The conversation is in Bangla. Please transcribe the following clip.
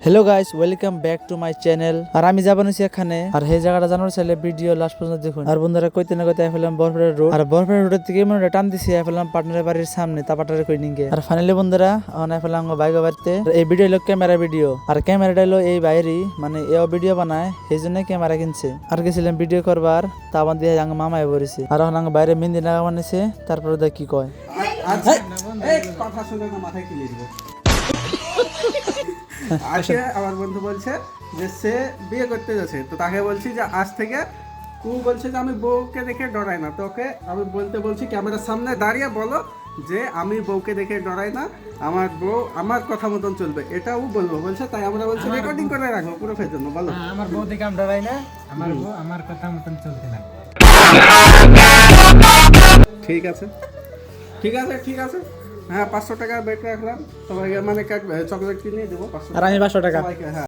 Hello guys, welcome back to my channel. আর আমি যাবো নিছি এখানে, আর সেই জায়গাটা জানার চাইলে ভিডিও লাস্ট পর্যন্ত দেখুন। আর বন্ধুরা কইতে না কইতে ফেলাম বরফের রোড, আর বরফের রোডের থেকে মনে টান দিছি ফেলাম পার্টনারের বাড়ির সামনে তাপাটারে কই নিঙ্গে। আর ফাইনালি বন্ধুরা অন ফেলাম বাইক বাড়িতে। এই ভিডিও হলো ক্যামেরা ভিডিও, আর ক্যামেরাটা হলো এই বাইরেই, মানে এও ভিডিও বানায়, সেই জন্য ক্যামেরা কিনছে। আর গেছিলাম ভিডিও করবার, তাবান দিয়ে আঙ্গ মামায় বলেছে। আর এখন আঙ্গ বাইরে মেহেন্দি লাগা বানিয়েছে, তারপরে দেখ কি কয়। আচ্ছা এই কথা শুনে না মাথায় কিলে দিব। আজকে আমার বন্ধু বলছে যে সে বিয়ে করতে যাচ্ছে, তো তাকে বলছি যে আজ থেকে ও বলছে যে আমি বউকে দেখে ডরাই না। তোকে আমি বলছি ক্যামেরার সামনে দাঁড়িয়ে বলো যে আমি বউকে দেখে ডরাই না, আমার বউ আমার কথা মতন চলবে, এটাও বলবো বলছে। তাই আমরা বলছি রেকর্ডিং করে রাখবো পুরো ফের জন্য বলো। আমার বউ দেখে আমি ডরাই না, আমার বউ আমার কথা মতন চলতে না। ঠিক আছে ঠিক আছে ঠিক আছে, হ্যাঁ 500 টাকা বেট রাখলাম সবাইকে, মানে চকলেট কিনে দেবো 500 আর আমি 500 টাকা। সবাইকে, হ্যাঁ।